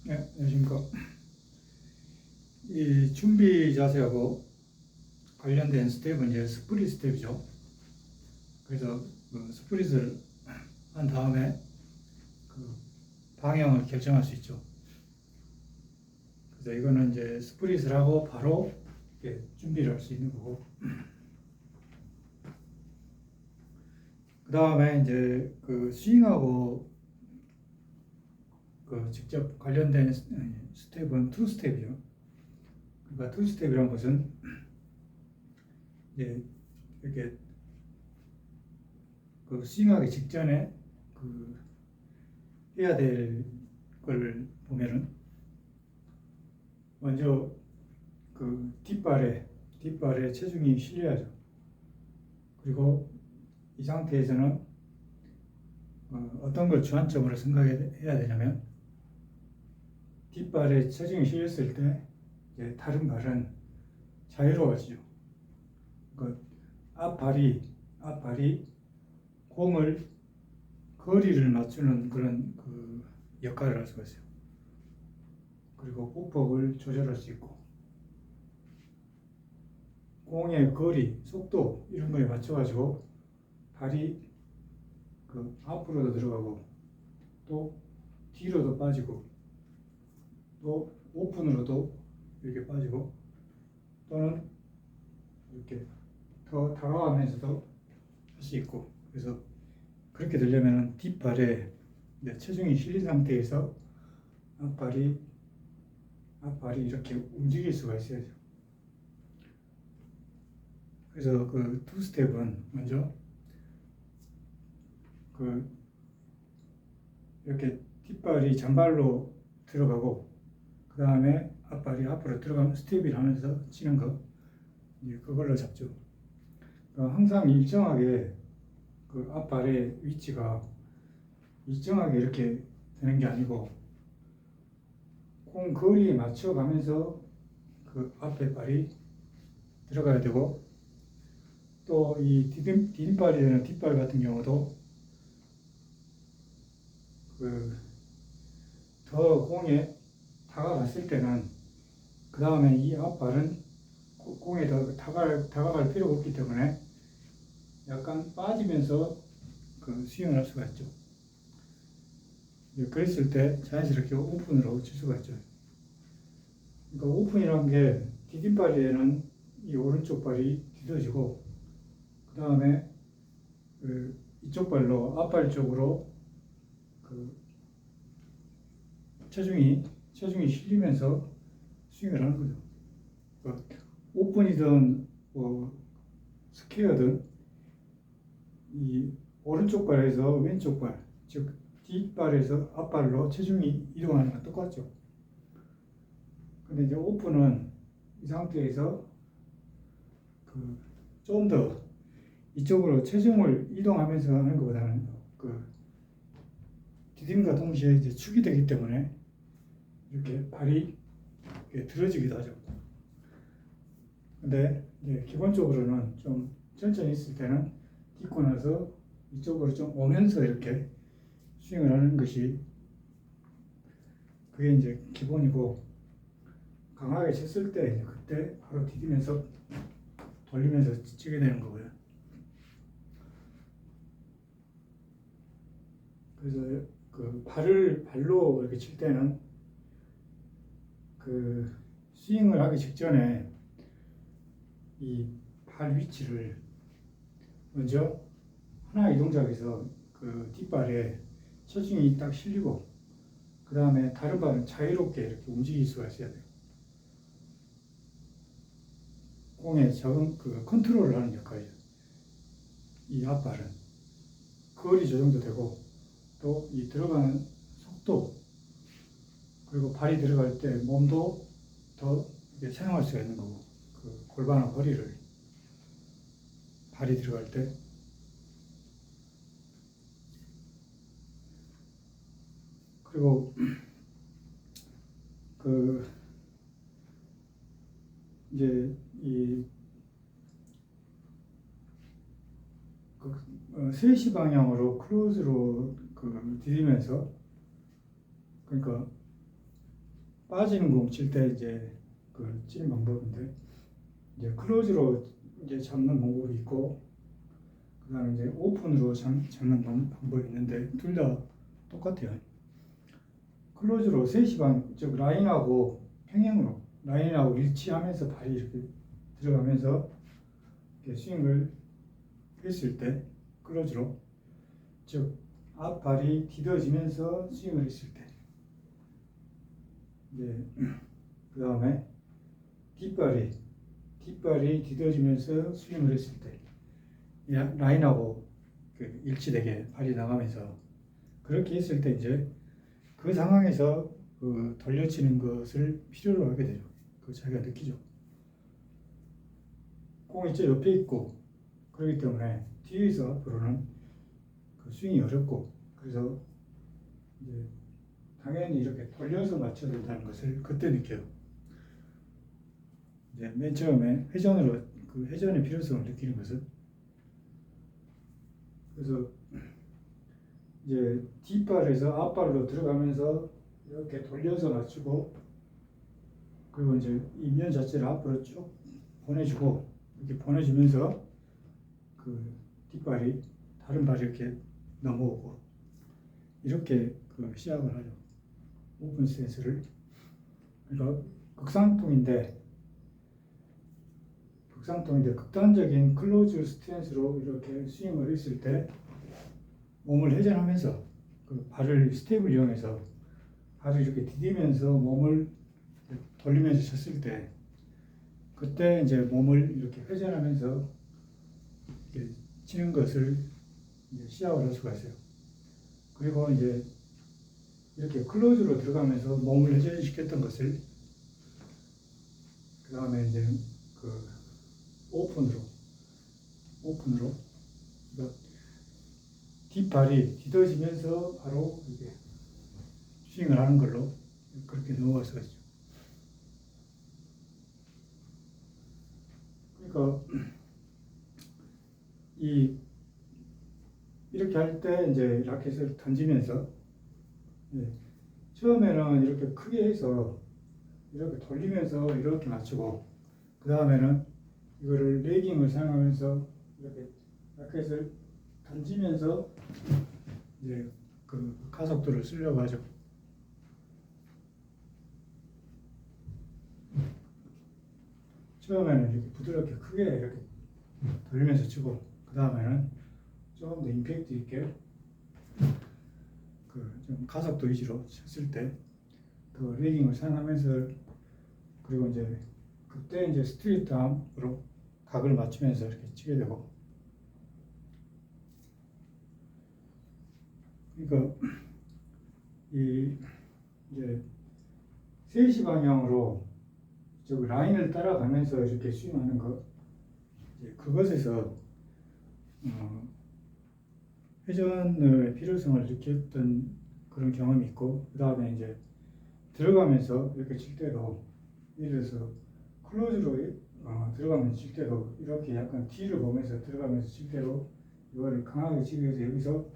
네, 안녕하십니까. 이 준비 자세하고 관련된 스텝은 이제 스프릿 스텝이죠. 그래서 그 스프릿을 한 다음에 그 방향을 결정할 수 있죠. 그래서 이거는 이제 스프릿을 하고 바로 준비를 할 수 있는 거고, 그 다음에 이제 그 스윙하고 그 직접 관련된 스텝은 투 스텝이죠. 그러니까 투 스텝이란 것은 이제 이렇게 그 스윙하기 직전에 그 해야 될 걸 보면은 먼저 그 뒷발에 체중이 실려야죠. 그리고 이 상태에서는 어떤 걸 주안점으로 생각해야 되냐면, 뒷발에 체중이 실렸을 때 이제 다른 발은 자유로워지죠. 그 앞발이 공을 거리를 맞추는 그런 그 역할을 할 수가 있어요. 그리고 폭폭을 조절할 수 있고, 공의 거리, 속도 이런 거에 맞춰가지고 발이 그 앞으로도 들어가고 또 뒤로도 빠지고 또 오픈으로도 이렇게 빠지고 또는 이렇게 더 다가가면서도 할 수 있고, 그래서 그렇게 되려면 뒷발에 체중이 실린 상태에서 앞발이 이렇게 움직일 수가 있어야죠. 그래서 그 투 스텝은 먼저 그 이렇게 뒷발이 잔발로 들어가고, 그 다음에 앞발이 앞으로 들어가면 스텝을 하면서 치는 거, 그걸로 잡죠. 항상 일정하게 그 앞발의 위치가 일정하게 이렇게 되는 게 아니고, 공 거리에 맞춰가면서 그 앞에 발이 들어가야 되고, 또 이 디딤발이 되는 뒷발 같은 경우도 그 더 공에 다가갔을 때는 그 다음에 이 앞발은 공에 더 다가갈 필요가 없기 때문에 약간 빠지면서 그 스윙을 할 수가 있죠. 그랬을 때 자연스럽게 오픈으로 칠 수가 있죠. 그러니까 오픈이라는 게 디딤발에는 이 오른쪽 발이 뒤져지고, 그 다음에 그 이쪽 발로 앞발 쪽으로 그 체중이 실리면서 스윙을 하는 거죠. 그러니까 오픈이든 스퀘어든 이 오른쪽 발에서 왼쪽 발, 즉 뒷발에서 앞발로 체중이 이동하는 건 똑같죠. 근데 이제 오픈은 이 상태에서 그 좀 더 이쪽으로 체중을 이동하면서 하는 것보다는 그 디딤과 동시에 이제 축이 되기 때문에 이렇게 발이 이렇게 들어지기도 하죠. 근데 이제 기본적으로는 좀 천천히 있을 때는 딛고 나서 이쪽으로 좀 오면서 이렇게 스윙을 하는 것이, 그게 이제 기본이고, 강하게 쳤을 때 이제 그때 바로 디디면서 돌리면서 치게 되는 거고요. 그래서 그 발로 이렇게 칠 때는 그 스윙을 하기 직전에 이 발 위치를 먼저 하나의 동작에서 그 뒷발에 체중이 딱 실리고, 그 다음에 다른 발은 자유롭게 이렇게 움직일 수가 있어야 돼요. 공의 적응, 그 컨트롤을 하는 역할이죠. 이 앞발은 거리 조정도 되고, 또 이 들어가는 속도, 그리고 발이 들어갈 때 몸도 더 사용할 수가 있는 거고, 그 골반과 허리를 발이 들어갈 때. 그리고 그 이제 이 3시 방향으로 클로즈로 그 디디면서, 그러니까 빠지는 공 칠 때 이제 그 치는 방법인데, 이제 클로즈로 이제 잡는 방법이 있고, 그다음에 이제 오픈으로 잡는 방법이 있는데 둘 다 똑같아요. 클로즈로 3시 방, 즉 라인하고 평행으로 라인하고 일치하면서 발이 이렇게 들어가면서 이렇게 스윙을 했을 때 클로즈로, 즉 앞발이 디뎌지면서 스윙을 했을 때, 이제 그 다음에 뒷발이 디뎌지면서 스윙을 했을 때 라인하고 그 일치되게 발이 나가면서, 그렇게 했을 때 이제 그 상황에서 그 돌려치는 것을 필요로 하게 되죠. 그 자기가 느끼죠. 공이 저 옆에 있고 그렇기 때문에 뒤에서 앞으로는 그 스윙이 어렵고, 그래서 이제 당연히 이렇게 돌려서 맞춰야 된다는 것을 그때 느껴요. 이제 맨 처음에 회전으로 그 회전의 필요성을 느끼는 것은, 그래서 이제 뒷발에서 앞발로 들어가면서 이렇게 돌려서 맞추고, 그리고 이제 이면 자체를 앞으로 쭉 보내주고, 이렇게 보내주면서 그 뒷발이 다른 발이 이렇게 넘어오고, 이렇게 그 시작을 하죠. 오픈 스탠스를. 그러니까 극상통인데 극단적인 클로즈 스탠스로 이렇게 스윙을 했을 때 몸을 회전하면서 그 발을 스텝을 이용해서 발을 이렇게 디디면서 몸을 돌리면서 쳤을 때, 그때 이제 몸을 이렇게 회전하면서 이렇게 치는 것을 이제 시작을 할 수가 있어요. 그리고 이제 이렇게 클로즈로 들어가면서 몸을 회전시켰던 것을 그 다음에 이제 그 오픈으로 그러니까 뒷발이 디뎌지면서 바로 이렇게 스윙을 하는 걸로 그렇게 넘어갈 수가 있죠. 그러니까 이렇게 할 때 이제 라켓을 던지면서, 처음에는 이렇게 크게 해서 이렇게 돌리면서 이렇게 맞추고, 그 다음에는 이거를 레깅을 사용하면서 이렇게 라켓을 던지면서 이제 그 가속도를 쓰려고 하죠. 처음에는 이렇게 부드럽게 크게 이렇게 돌리면서 치고, 그 다음에는 조금 더 임팩트 있게 그 좀 가속도 위주로 쳤을 때 더 레깅을 사용하면서, 그리고 이제 그때 이제 스트레이트 암으로 각을 맞추면서 이렇게 치게 되고, 그러니까 이제 3시 방향으로 저 라인을 따라가면서 이렇게 스윙하는 것, 그것에서 회전의 필요성을 느꼈던 그런 경험이 있고, 그 다음에 이제 들어가면서 이렇게 칠 때도, 예를 들어서 클로즈로 들어가면서 칠 때도 이렇게 약간 뒤를 보면서 들어가면서 칠 때도 이거를 강하게 치기 위해서 여기서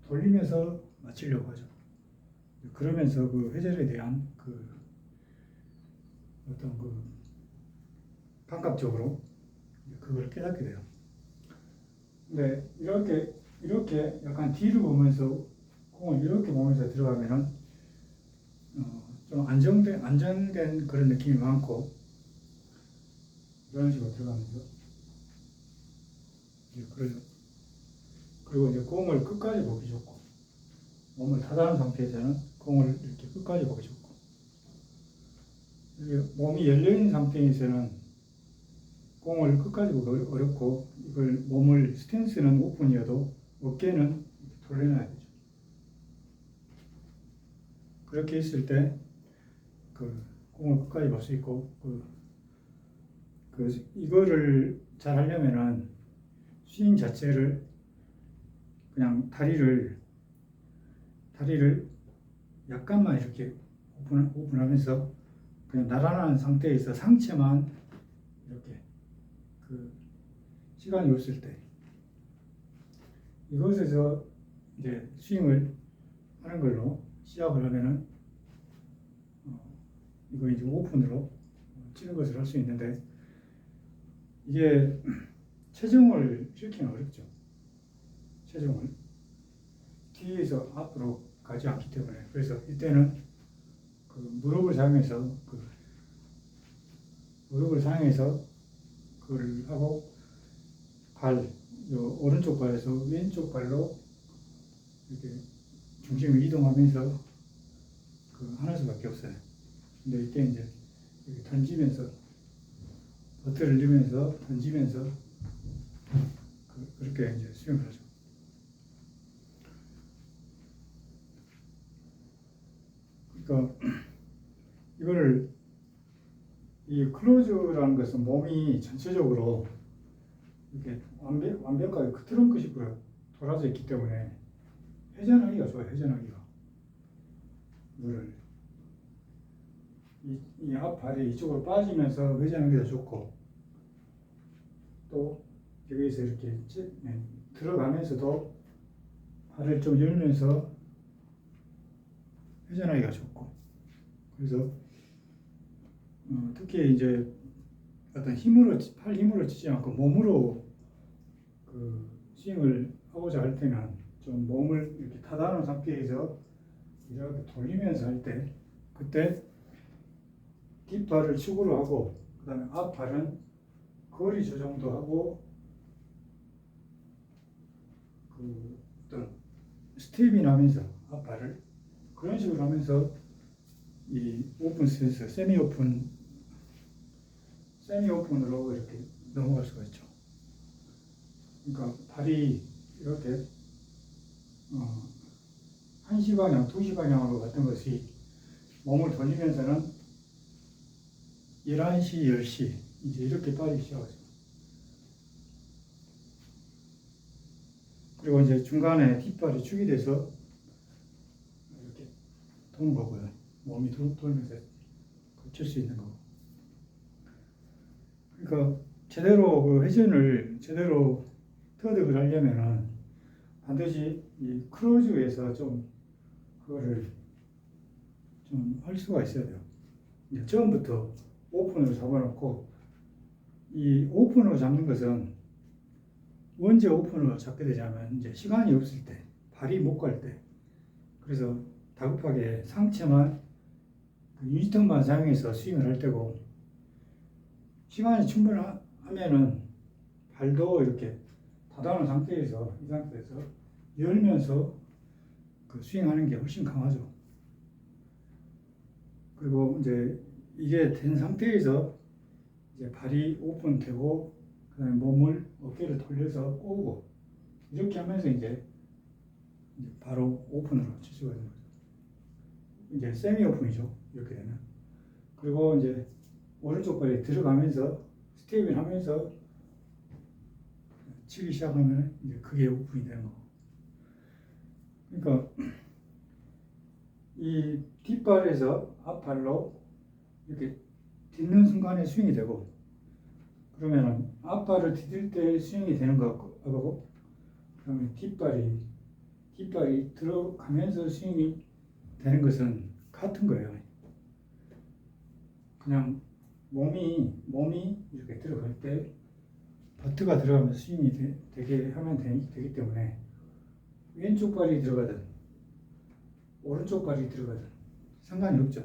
돌리면서 맞추려고 하죠. 그러면서 그 회전에 대한 그 어떤 그 감각적으로 그걸 깨닫게 돼요. 근데 이렇게 약간 뒤를 보면서 공을 이렇게 보면서 들어가면은 좀 안정된 그런 느낌이 많고, 이런 식으로 들어가면서 그러죠. 그리고 이제 공을 끝까지 보기 좋고, 몸을 닫아놓은 상태에서는 공을 이렇게 끝까지 보기 좋고, 몸이 열려있는 상태에서는 공을 끝까지 보기 어렵고, 이걸 몸을 스탠스는 오픈이어도 어깨는 돌려놔야 되죠. 그렇게 했을 때 그 공을 끝까지 볼 수 있고, 이거를 잘 하려면은 스윙 자체를 그냥 다리를 약간만 이렇게 오픈하면서 그냥 나란한 상태에서 상체만 이렇게 그 시간이 없을 때 이것에서 이제 스윙을 하는 걸로 시작을 하면은 이거 이제 오픈으로 치는 것을 할 수 있는데 이게 체중을 실기는 어렵죠. 체중을 뒤에서 앞으로 가지 않기 때문에 그래서 이때는 그 무릎을 사용해서 그걸 하고 오른쪽 발에서 왼쪽 발로 이렇게 중심을 이동하면서 하는 수밖에 없어요. 근데 이때 이제 이렇게 던지면서 버트를 넣으면서 던지면서 그렇게 이제 스윙을 하죠. 그러니까 이거를 이 클로즈라는 것은 몸이 전체적으로 이렇게 완벽하게 트렁크식으로 돌아져 있기 때문에 회전하기가 좋아요. 회전하기가 이거를 이 앞발이 이쪽으로 빠지면서 회전하기가 좋고 또 여기서 이렇게 들어가면서도 발을 좀 열면서 회전하기가 좋고 그래서 특히 이제 어떤 팔 힘으로 치지 않고 몸으로 스윙을 하고자 할 때는 좀 몸을 이렇게 타다놓은 상태에서 이렇게 돌리면서 할 때 그때 뒷발을 축으로 하고 그 다음에 앞발은 거리 조정도 하고 어떤 스텝이 나면서 앞발을 그런 식으로 하면서 이 오픈 스탠스, 세미 오픈으로 이렇게 넘어갈 수가 있죠. 그러니까 발이 이렇게 1시 방향, 2시 방향으로 갔던 것이 몸을 돌리면서는 11시, 10시 이제 이렇게 빠지기 시작하죠. 그리고 이제 중간에 뒷발이 축이 돼서 이렇게 도는 거고요. 몸이 돌면서 칠 수 있는 거고. 그러니까 제대로 회전을 제대로 터득을 하려면은 반드시 이 클로즈에서 그거를 좀 할 수가 있어야 돼요. 이제 처음부터 오픈으로 잡아놓고 이 오픈으로 잡는 것은 언제 오픈으로 잡게 되냐면 이제 시간이 없을 때, 발이 못 갈 때, 그래서 다급하게 상체만 유지턱만 사용해서 스윙을 할 때고 시간이 충분하면은 발도 이렇게 닫아놓은 상태에서 이 상태에서 열면서 스윙하는 게 훨씬 강하죠. 그리고 이제 이게 된 상태에서 이제 발이 오픈되고 그다음에 몸을 어깨를 돌려서 꼬고 이렇게 하면서 이제 바로 오픈으로 칠 수가 있는 거죠. 이제 세미 오픈이죠. 이렇게 되면. 그리고 이제 오른쪽 발이 들어가면서 스텝을 하면서 치기 시작하면 이제 그게 오픈이 되는 거고. 그러니까 이 뒷발에서 앞발로 이렇게 딛는 순간에 스윙이 되고 그러면은 앞발을 디딜 때 스윙이 되는 거고 그러면 뒷발이 들어가면서 스윙이 되는 것은 같은 거예요. 그냥 몸이 이렇게 들어갈 때 버트가 들어가면서 스윙이 되게 하면 되기 때문에 왼쪽 발이 들어가든 오른쪽 발이 들어가든 상관이 없죠.